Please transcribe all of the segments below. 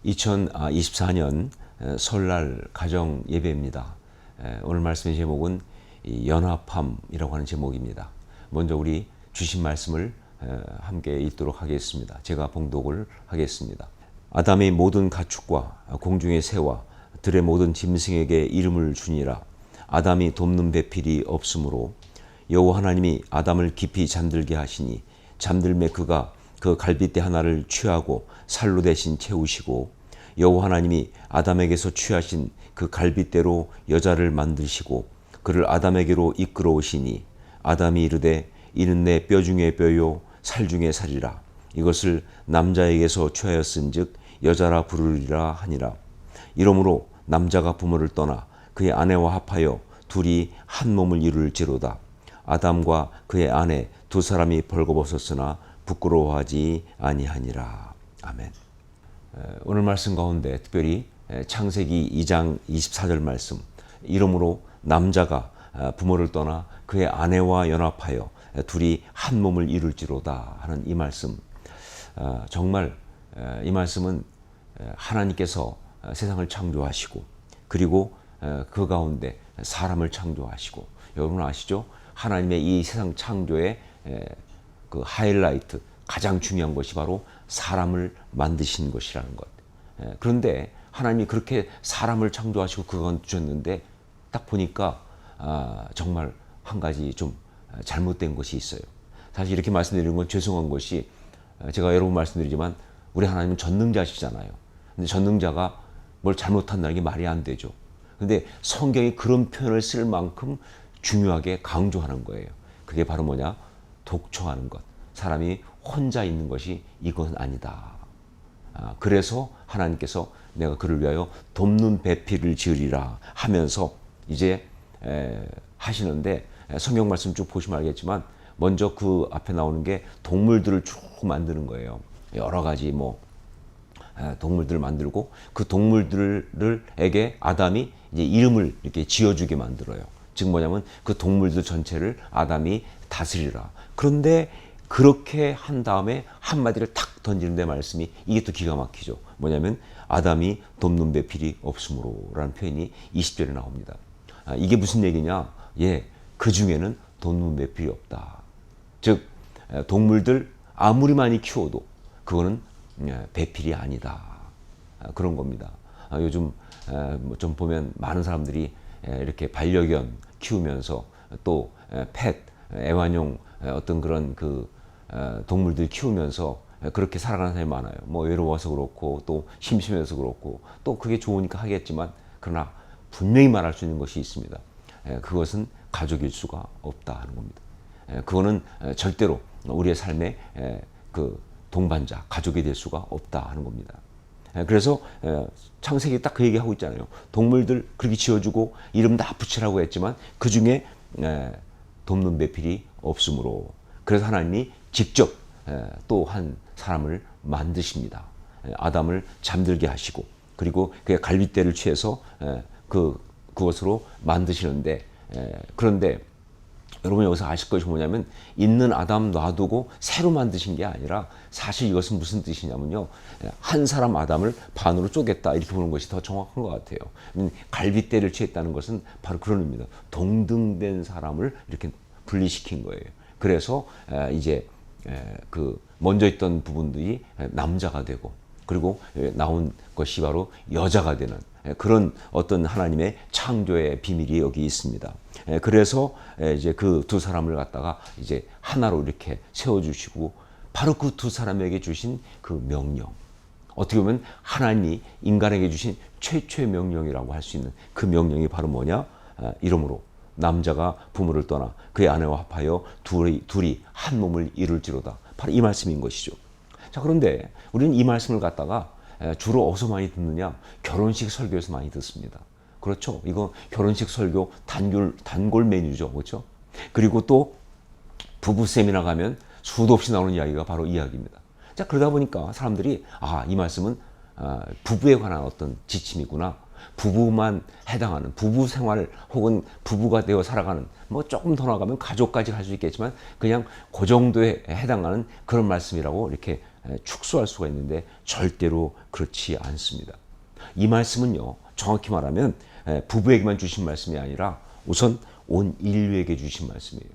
2024년 설날 가정 예배입니다. 오늘 말씀의 제목은 연합함이라고 하는 제목입니다. 먼저 우리 주신 말씀을 함께 읽도록 하겠습니다. 제가 봉독을 하겠습니다. 아담의 모든 가축과 공중의 새와 들의 모든 짐승에게 이름을 주니라. 아담이 돕는 배필이 없으므로 여호와 하나님이 아담을 깊이 잠들게 하시니 잠들매 그가 그 갈빗대 하나를 취하고 살로 대신 채우시고 여호와 하나님이 아담에게서 취하신 그 갈빗대로 여자를 만드시고 그를 아담에게로 이끌어 오시니 아담이 이르되 이는 내 뼈 중에 뼈요 살 중에 살이라. 이것을 남자에게서 취하였은즉 여자라 부르리라 하니라. 이러므로 남자가 부모를 떠나 그의 아내와 합하여 둘이 한 몸을 이룰지로다. 아담과 그의 아내 두 사람이 벌거벗었으나 부끄러워하지 아니하니라. 아멘. 오늘 말씀 가운데 특별히 창세기 2장 24절 말씀, 이러므로 남자가 부모를 떠나 그의 아내와 연합하여 둘이 한 몸을 이룰지로다 하는 이 말씀, 정말 이 말씀은 하나님께서 세상을 창조하시고 그리고 그 가운데 사람을 창조하시고, 여러분 아시죠? 하나님의 이 세상 창조의 그 하이라이트, 가장 중요한 것이 바로 사람을 만드신 것이라는 것. 그런데 하나님이 그렇게 사람을 창조하시고 그건 주셨는데 딱 보니까 정말 한 가지 좀 잘못된 것이 있어요. 사실 이렇게 말씀드리는 건 죄송한 것이, 제가 여러 번 말씀드리지만 우리 하나님은 전능자시잖아요. 근데 전능자가 뭘 잘못한다는 게 말이 안 되죠. 근데 성경이 그런 표현을 쓸 만큼 중요하게 강조하는 거예요. 그게 바로 뭐냐? 독초하는 것. 사람이 혼자 있는 것이 이것은 아니다. 그래서 하나님께서 내가 그를 위하여 돕는 배필을 지으리라 하면서 이제 하시는데, 성경 말씀 쭉 보시면 알겠지만 먼저 그 앞에 나오는 게 동물들을 쭉 만드는 거예요. 여러 가지 동물들을 만들고 그 동물들에게 아담이 이제 이름을 이렇게 지어주게 만들어요. 즉 뭐냐면 그 동물들 전체를 아담이 다스리라. 그런데 그렇게 한 다음에 한마디를 탁 던지는데 말씀이, 이게 또 기가 막히죠. 뭐냐면 아담이 돕는 배필이 없으므로 라는 표현이 20절에 나옵니다. 이게 무슨 얘기냐? 그 중에는 돕는 배필이 없다. 즉 동물들 아무리 많이 키워도 그거는 배필이 아니다. 그런 겁니다. 요즘 좀 보면 많은 사람들이 이렇게 반려견 키우면서 또 애완용 어떤 그런 동물들 키우면서 그렇게 살아가는 사람이 많아요. 외로워서 그렇고 또 심심해서 그렇고 또 그게 좋으니까 하겠지만, 그러나 분명히 말할 수 있는 것이 있습니다. 그것은 가족일 수가 없다 하는 겁니다. 그거는 절대로 우리의 삶의 그 동반자, 가족이 될 수가 없다 하는 겁니다. 그래서 창세기 딱 그 얘기하고 있잖아요. 동물들 그렇게 지어주고 이름 다 붙이라고 했지만 그 중에 돕는 배필이 없으므로, 그래서 하나님이 직접 또 한 사람을 만드십니다. 아담을 잠들게 하시고 그리고 그의 갈빗대를 취해서 그것으로 만드시는데, 그런데 여러분 여기서 아실 것이 뭐냐면 있는 아담 놔두고 새로 만드신 게 아니라, 사실 이것은 무슨 뜻이냐면요, 한 사람 아담을 반으로 쪼갰다 이렇게 보는 것이 더 정확한 것 같아요. 갈빗대를 취했다는 것은 바로 그런 의미입니다. 동등된 사람을 이렇게 분리시킨 거예요. 그래서 이제 그 먼저 있던 부분들이 남자가 되고 그리고 나온 것이 바로 여자가 되는 그런 어떤 하나님의 창조의 비밀이 여기 있습니다. 그래서 이제 그 두 사람을 갖다가 이제 하나로 이렇게 세워주시고, 바로 그 두 사람에게 주신 그 명령, 어떻게 보면 하나님이 인간에게 주신 최초의 명령이라고 할 수 있는 그 명령이 바로 뭐냐? 이러므로 남자가 부모를 떠나 그의 아내와 합하여 둘이 한 몸을 이룰지로다. 바로 이 말씀인 것이죠. 자, 그런데 우리는 이 말씀을 갖다가 주로 어디서 많이 듣느냐? 결혼식 설교에서 많이 듣습니다. 그렇죠? 이거 결혼식 설교 단골 메뉴죠. 그렇죠? 그리고 또 부부 세미나 가면 수도 없이 나오는 이야기가 바로 이 이야기입니다. 자, 그러다 보니까 사람들이 이 말씀은 부부에 관한 어떤 지침이구나. 부부만 해당하는 부부 생활 혹은 부부가 되어 살아가는, 조금 더 나가면 가족까지 갈 수 있겠지만 그냥 그 정도에 해당하는 그런 말씀이라고 이렇게 축소할 수가 있는데 절대로 그렇지 않습니다. 이 말씀은요, 정확히 말하면 부부에게만 주신 말씀이 아니라 우선 온 인류에게 주신 말씀이에요.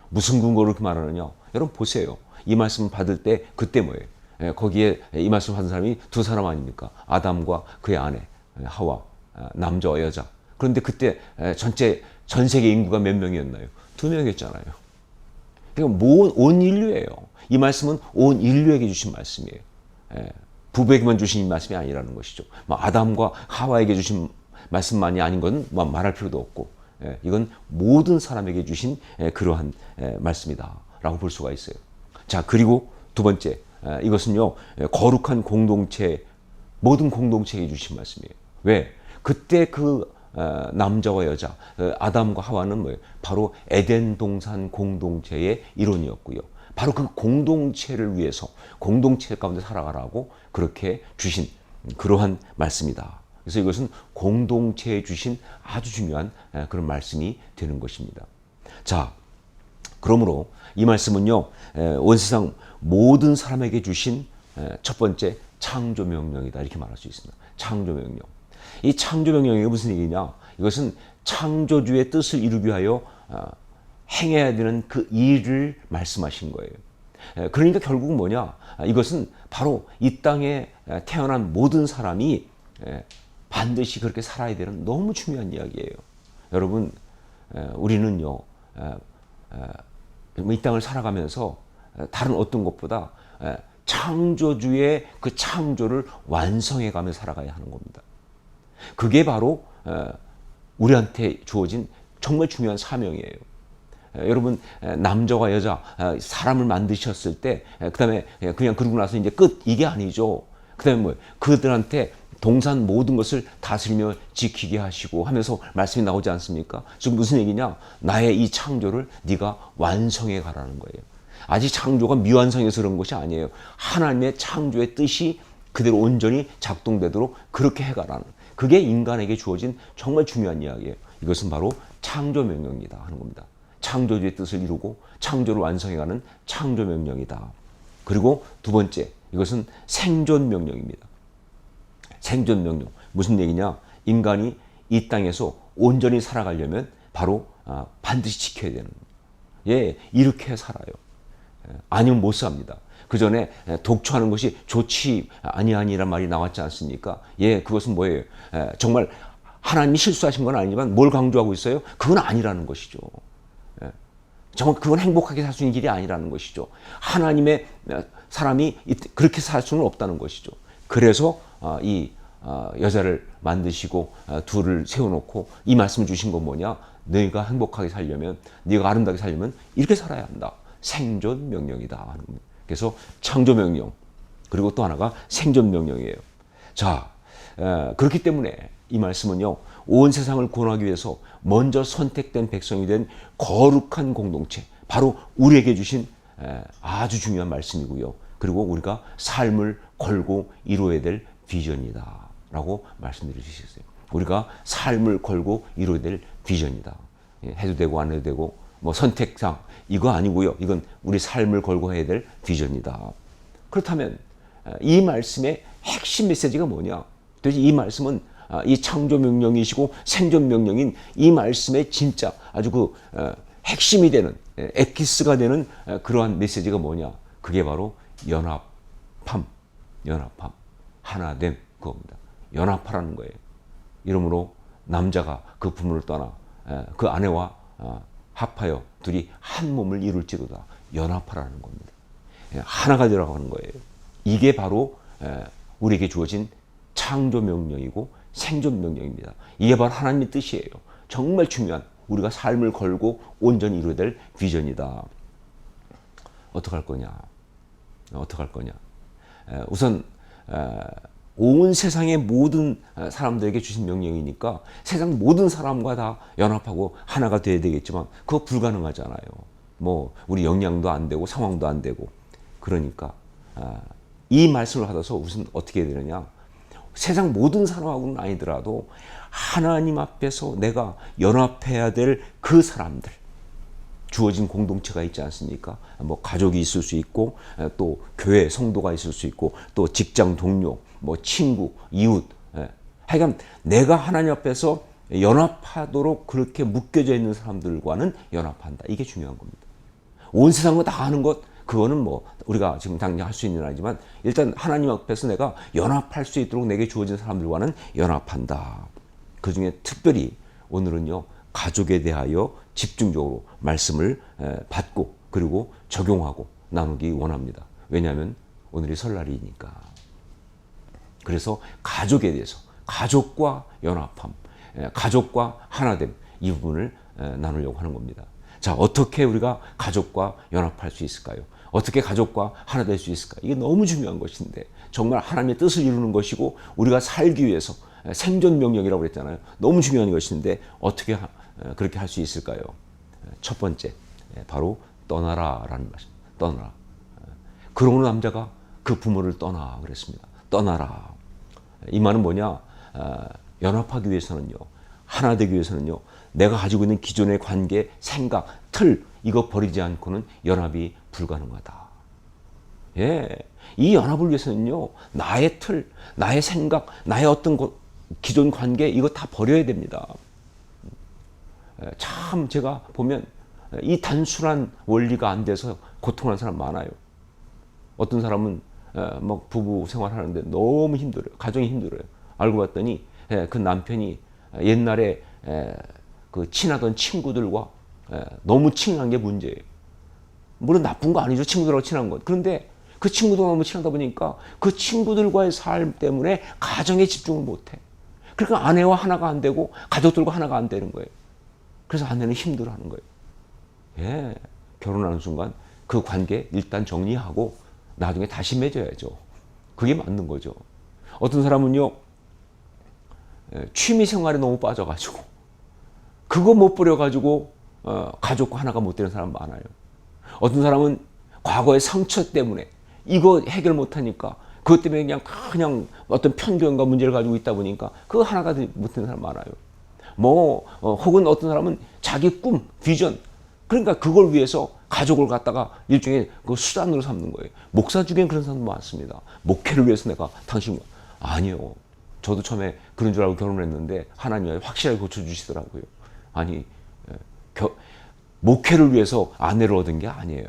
무슨 근거로 그렇게 말하느냐? 여러분 보세요. 이 말씀 받을 때 그때 뭐예요? 거기에 이 말씀 받은 사람이 두 사람 아닙니까? 아담과 그의 아내 하와, 남자와 여자. 그런데 그때 전 세계 인구가 몇 명이었나요? 2명이었잖아요. 그러니까 온 인류예요. 이 말씀은 온 인류에게 주신 말씀이에요. 부부에게만 주신 말씀이 아니라는 것이죠. 아담과 하와에게 주신 말씀만이 아닌 건 말할 필요도 없고, 이건 모든 사람에게 주신 그러한 말씀이다라고 볼 수가 있어요. 자, 그리고 두 번째, 이것은요, 거룩한 공동체, 모든 공동체에게 주신 말씀이에요. 왜? 그때 그 남자와 여자, 아담과 하와는 뭐예요? 바로 에덴 동산 공동체의 일원이었고요. 바로 그 공동체를 위해서 공동체 가운데 살아가라고 그렇게 주신 그러한 말씀이다. 그래서 이것은 공동체에 주신 아주 중요한 그런 말씀이 되는 것입니다. 자, 그러므로 이 말씀은요, 온 세상 모든 사람에게 주신 첫 번째 창조 명령이다, 이렇게 말할 수 있습니다. 창조 명령. 이 창조 명령이 무슨 얘기냐? 이것은 창조주의 뜻을 이루기 위하여 행해야 되는 그 일을 말씀하신 거예요. 그러니까 결국은 뭐냐? 이것은 바로 이 땅에 태어난 모든 사람이 반드시 그렇게 살아야 되는 너무 중요한 이야기예요. 여러분, 우리는요, 이 땅을 살아가면서 다른 어떤 것보다 창조주의 그 창조를 완성해가며 살아가야 하는 겁니다. 그게 바로 우리한테 주어진 정말 중요한 사명이에요. 여러분, 남자와 여자 사람을 만드셨을 때 그다음에 그냥 그러고 나서 이제 끝, 이게 아니죠. 그다음에 뭐 그들한테 동산 모든 것을 다스리며 지키게 하시고 하면서 말씀이 나오지 않습니까? 지금 무슨 얘기냐? 나의 이 창조를 네가 완성해 가라는 거예요. 아직 창조가 미완성해서 그런 것이 아니에요. 하나님의 창조의 뜻이 그대로 온전히 작동되도록 그렇게 해가라는, 그게 인간에게 주어진 정말 중요한 이야기예요. 이것은 바로 창조 명령이다 하는 겁니다. 창조주의 뜻을 이루고 창조를 완성해가는 창조 명령이다. 그리고 두 번째, 이것은 생존 명령입니다. 생존 명령. 무슨 얘기냐? 인간이 이 땅에서 온전히 살아가려면 바로 반드시 지켜야 되는 거예요. 예, 이렇게 살아요. 아니면 못 삽니다. 그 전에 독초하는 것이 좋지 아니하니란 말이 나왔지 않습니까? 예, 그것은 뭐예요? 정말 하나님이 실수하신 건 아니지만 뭘 강조하고 있어요? 그건 아니라는 것이죠. 정말 그건 행복하게 살 수 있는 길이 아니라는 것이죠. 하나님의 사람이 그렇게 살 수는 없다는 것이죠. 그래서 이 여자를 만드시고 둘을 세워놓고 이 말씀을 주신 건 뭐냐? 너희가 행복하게 살려면, 네가 아름답게 살려면 이렇게 살아야 한다. 생존 명령이다. 그래서 창조 명령, 그리고 또 하나가 생존 명령이에요. 자, 그렇기 때문에 이 말씀은요, 온 세상을 구원하기 위해서 먼저 선택된 백성이 된 거룩한 공동체, 바로 우리에게 주신 아주 중요한 말씀이고요. 그리고 우리가 삶을 걸고 이루어야 될 비전이다 라고 말씀드려 주셨어요. 우리가 삶을 걸고 이루어야 될 비전이다. 해도 되고 안 해도 되고 뭐 선택상 이거 아니고요. 이건 우리 삶을 걸고 해야 될 비전이다. 그렇다면 이 말씀의 핵심 메시지가 뭐냐? 도대체 이 말씀은 이 창조 명령이시고 생존 명령인 이 말씀의 진짜 아주 그 핵심이 되는, 엑기스가 되는 그러한 메시지가 뭐냐? 그게 바로 연합함, 하나됨, 그겁니다. 연합하라는 거예요. 이러므로 남자가 그 부모를 떠나 그 아내와 합하여 둘이 한 몸을 이룰지로다. 연합하라는 겁니다. 하나가 되라고 하는 거예요. 이게 바로 우리에게 주어진 창조 명령이고 생존 명령입니다. 이게 바로 하나님의 뜻이에요. 정말 중요한, 우리가 삶을 걸고 온전히 이루어야 될 비전이다. 어떡할 거냐? 어떡할 거냐? 우선 온 세상의 모든 사람들에게 주신 명령이니까 세상 모든 사람과 다 연합하고 하나가 돼야 되겠지만 그거 불가능하잖아요. 뭐 우리 역량도 안 되고 상황도 안 되고. 그러니까 이 말씀을 받아서 우선 어떻게 해야 되느냐? 세상 모든 사람하고는 아니더라도 하나님 앞에서 내가 연합해야 될 그 사람들, 주어진 공동체가 있지 않습니까? 뭐 가족이 있을 수 있고 또 교회 성도가 있을 수 있고 또 직장 동료, 뭐 친구, 이웃. 하여간 내가 하나님 앞에서 연합하도록 그렇게 묶여져 있는 사람들과는 연합한다. 이게 중요한 겁니다. 온 세상을 다 하는 것, 그거는 뭐 우리가 지금 당장 할 수 있는 아니지만 일단 하나님 앞에서 내가 연합할 수 있도록 내게 주어진 사람들과는 연합한다. 그 중에 특별히 오늘은요, 가족에 대하여 집중적으로 말씀을 받고 그리고 적용하고 나누기 원합니다. 왜냐하면 오늘이 설날이니까. 그래서 가족에 대해서, 가족과 연합함, 가족과 하나됨, 이 부분을 나누려고 하는 겁니다. 자, 어떻게 우리가 가족과 연합할 수 있을까요? 어떻게 가족과 하나 될 수 있을까? 이게 너무 중요한 것인데 정말 하나님의 뜻을 이루는 것이고 우리가 살기 위해서 생존 명령이라고 그랬잖아요. 너무 중요한 것인데 어떻게 그렇게 할 수 있을까요? 첫 번째, 바로 떠나라라는 말입니다. 떠나라. 그러므로 남자가 그 부모를 떠나 그랬습니다. 떠나라. 이 말은 뭐냐? 연합하기 위해서는요, 하나 되기 위해서는요, 내가 가지고 있는 기존의 관계, 생각, 틀, 이거 버리지 않고는 연합이 불가능하다. 예, 이 연합을 위해서는요, 나의 틀, 나의 생각, 나의 어떤 기존 관계, 이거 다 버려야 됩니다. 참 제가 보면 이 단순한 원리가 안 돼서 고통하는 사람 많아요. 어떤 사람은 막 부부 생활하는데 너무 힘들어요. 가정이 힘들어요. 알고 봤더니 그 남편이 옛날에 그 친하던 친구들과 너무 친한 게 문제예요. 물론 나쁜 거 아니죠. 친구들하고 친한 건. 그런데 그 친구들과 너무 친하다 보니까 그 친구들과의 삶 때문에 가정에 집중을 못해. 그러니까 아내와 하나가 안 되고 가족들과 하나가 안 되는 거예요. 그래서 아내는 힘들어하는 거예요. 예, 결혼하는 순간 그 관계 일단 정리하고 나중에 다시 맺어야죠. 그게 맞는 거죠. 어떤 사람은요, 취미 생활에 너무 빠져가지고 그거 못 버려가지고 가족과 하나가 못 되는 사람 많아요. 어떤 사람은 과거의 상처 때문에 이거 해결 못하니까 그것 때문에 그냥 어떤 편견과 문제를 가지고 있다 보니까 그거 하나가 못 되는 사람 많아요. 혹은 어떤 사람은 자기 꿈, 비전, 그러니까 그걸 위해서 가족을 갖다가 일종의 그 수단으로 삼는 거예요. 목사 중엔 그런 사람도 많습니다. 목회를 위해서 내가 당신, 아니요. 저도 처음에 그런 줄 알고 결혼을 했는데 하나님이 확실하게 고쳐주시더라고요. 아니, 목회를 위해서 아내를 얻은 게 아니에요.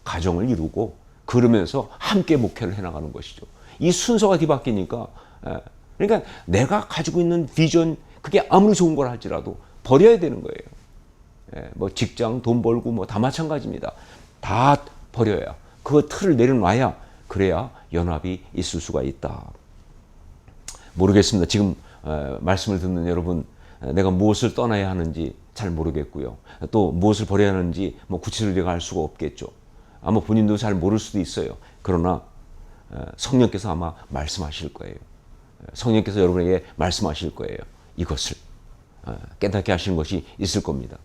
가정을 이루고 그러면서 함께 목회를 해나가는 것이죠. 이 순서가 뒤바뀌니까, 그러니까 내가 가지고 있는 비전, 그게 아무리 좋은 걸 할지라도 버려야 되는 거예요. 뭐 직장, 돈 벌고 뭐 다 마찬가지입니다. 다 버려야, 그 틀을 내려놔야, 그래야 연합이 있을 수가 있다. 모르겠습니다. 지금 말씀을 듣는 여러분, 내가 무엇을 떠나야 하는지 잘 모르겠고요. 또 무엇을 버려야 하는지 뭐 구체적으로 알 수가 없겠죠. 아마 본인도 잘 모를 수도 있어요. 그러나 성령께서 아마 말씀하실 거예요. 성령께서 여러분에게 말씀하실 거예요. 이것을 깨닫게 하시는 것이 있을 겁니다.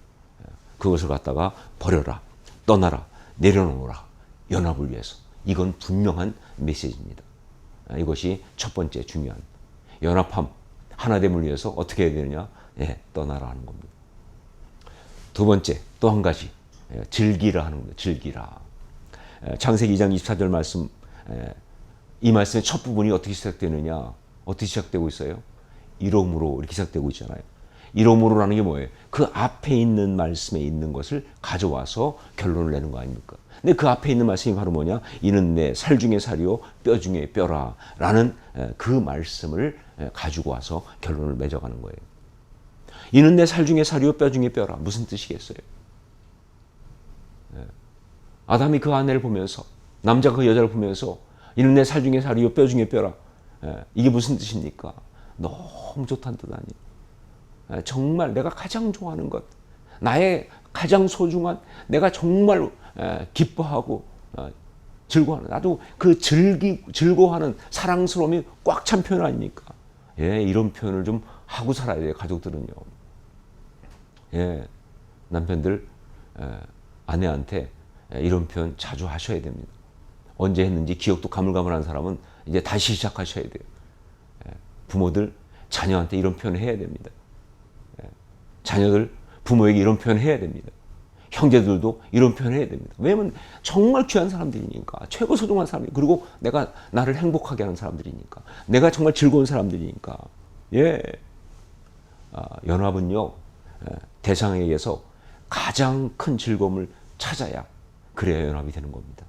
그것을 갖다가 버려라, 떠나라, 내려놓으라, 연합을 위해서. 이건 분명한 메시지입니다. 이것이 첫 번째 중요한 연합함, 하나됨을 위해서 어떻게 해야 되느냐? 떠나라 하는 겁니다. 두 번째, 또 한 가지, 즐기라 하는 겁니다. 즐기라. 창세기 2장 24절 말씀, 이 말씀의 첫 부분이 어떻게 시작되느냐? 어떻게 시작되고 있어요? 이러므로 이렇게 시작되고 있잖아요. 이러므로라는 게 뭐예요? 그 앞에 있는 말씀에 있는 것을 가져와서 결론을 내는 거 아닙니까? 근데 그 앞에 있는 말씀이 바로 뭐냐? 이는 내 살 중에 살이요 뼈 중에 뼈라 라는 그 말씀을 가지고 와서 결론을 맺어가는 거예요. 이는 내 살 중에 살이요 뼈 중에 뼈라. 무슨 뜻이겠어요? 아담이 그 아내를 보면서, 남자가 그 여자를 보면서 이는 내 살 중에 살이요 뼈 중에 뼈라. 이게 무슨 뜻입니까? 너무 좋다는 뜻 아니에요. 정말 내가 가장 좋아하는 것, 나의 가장 소중한, 내가 정말 기뻐하고 즐거워하는, 나도 그 즐거워하는 사랑스러움이 꽉 찬 표현 아닙니까? 이런 표현을 좀 하고 살아야 돼요, 가족들은요. 남편들 아내한테 이런 표현 자주 하셔야 됩니다. 언제 했는지 기억도 가물가물한 사람은 이제 다시 시작하셔야 돼요. 부모들 자녀한테 이런 표현을 해야 됩니다. 자녀들 부모에게 이런 표현을 해야 됩니다. 형제들도 이런 표현 해야 됩니다. 왜냐면 정말 귀한 사람들이니까, 최고 소중한 사람들, 그리고 내가 나를 행복하게 하는 사람들이니까, 내가 정말 즐거운 사람들이니까. 예. 연합은요, 대상에게서 가장 큰 즐거움을 찾아야 그래야 연합이 되는 겁니다.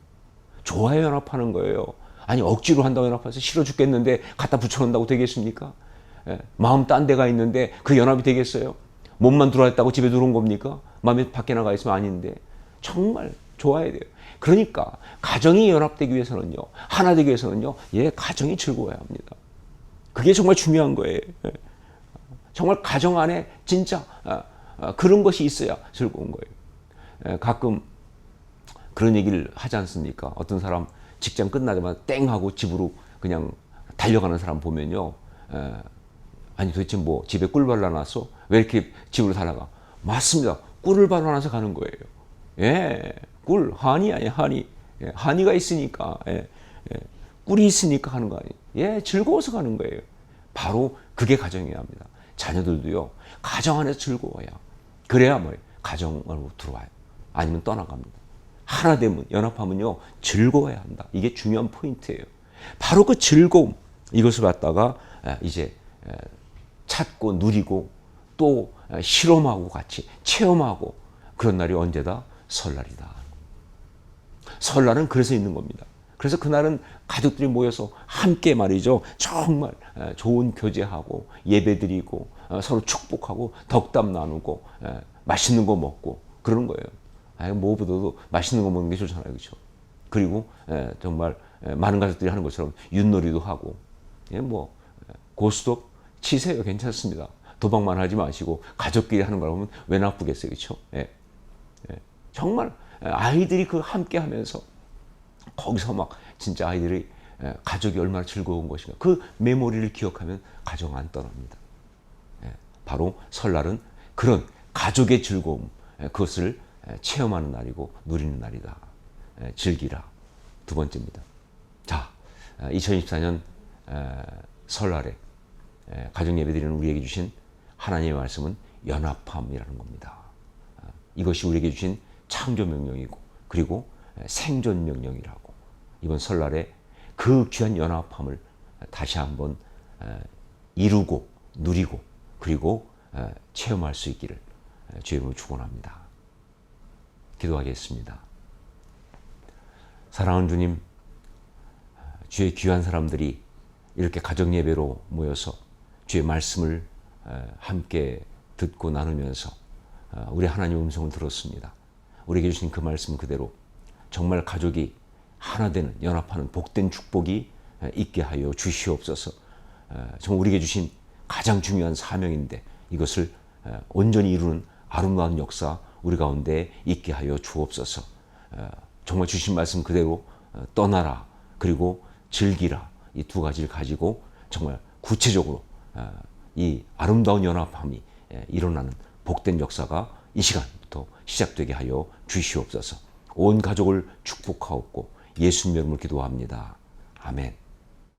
좋아야 연합하는 거예요. 아니 억지로 한다고 연합해서 싫어 죽겠는데 갖다 붙여놓는다고 되겠습니까? 마음 딴 데가 있는데 그 연합이 되겠어요? 몸만 들어왔다고 집에 들어온 겁니까? 마음이 밖에 나가 있으면 아닌데. 정말 좋아야 돼요. 그러니까 가정이 연합되기 위해서는요, 하나 되기 위해서는요, 가정이 즐거워야 합니다. 그게 정말 중요한 거예요. 정말 가정 안에 진짜 그런 것이 있어야 즐거운 거예요. 가끔 그런 얘기를 하지 않습니까? 어떤 사람 직장 끝나자마자 땡 하고 집으로 그냥 달려가는 사람 보면요, 아니 도대체 뭐 집에 꿀 발라놨어? 왜 이렇게 집으로 달아가? 맞습니다. 꿀을 발라놔서 가는 거예요. 예, 꿀, 한이 아니야, 한이. 한이가 있으니까, 꿀이 있으니까 가는 거 아니에요. 즐거워서 가는 거예요. 바로 그게 가정이어야 합니다. 자녀들도요, 가정 안에서 즐거워야. 그래야 뭐예요? 가정으로 들어와요. 아니면 떠나갑니다. 하나 되면, 연합하면요, 즐거워야 한다. 이게 중요한 포인트예요. 바로 그 즐거움, 이것을 갖다가 이제 찾고 누리고 또 실험하고 같이 체험하고 그런 날이 언제다? 설날이다. 설날은 그래서 있는 겁니다. 그래서 그날은 가족들이 모여서 함께 말이죠, 정말 좋은 교제하고 예배드리고 서로 축복하고 덕담 나누고 맛있는 거 먹고 그러는 거예요. 무엇보다도 맛있는 거 먹는 게 좋잖아요, 그렇죠? 그리고 정말 많은 가족들이 하는 것처럼 윷놀이도 하고, 뭐 고스톱 치세요, 괜찮습니다. 도박만 하지 마시고 가족끼리 하는 걸 보면 왜 나쁘겠어요, 그렇죠? 정말 아이들이 그 함께 하면서 거기서 막 진짜 아이들이 가족이 얼마나 즐거운 것인가, 그 메모리를 기억하면 가정 안 떠납니다. 바로 설날은 그런 가족의 즐거움, 그것을 체험하는 날이고 누리는 날이다. 즐기라. 두 번째입니다. 자, 2024년 설날에 가정 예배드리는 우리에게 주신 하나님의 말씀은 연합함이라는 겁니다. 이것이 우리에게 주신 창조 명령이고, 그리고 생존 명령이라고, 이번 설날에 그 귀한 연합함을 다시 한번 이루고 누리고 그리고 체험할 수 있기를 주의 이름으로 축원합니다. 기도하겠습니다. 사랑하는 주님, 주의 귀한 사람들이 이렇게 가정 예배로 모여서 주의 말씀을 함께 듣고 나누면서 우리 하나님의 음성을 들었습니다. 우리에게 주신 그 말씀 그대로 정말 가족이 하나 되는, 연합하는 복된 축복이 있게 하여 주시옵소서. 정말 우리에게 주신 가장 중요한 사명인데 이것을 온전히 이루는 아름다운 역사 우리 가운데 있게 하여 주옵소서. 정말 주신 말씀 그대로 떠나라, 그리고 즐기라, 이 두 가지를 가지고 정말 구체적으로 이 아름다운 연합함이 일어나는 복된 역사가 이 시간부터 시작되게 하여 주시옵소서. 온 가족을 축복하옵고 예수님 이름으로 기도합니다. 아멘.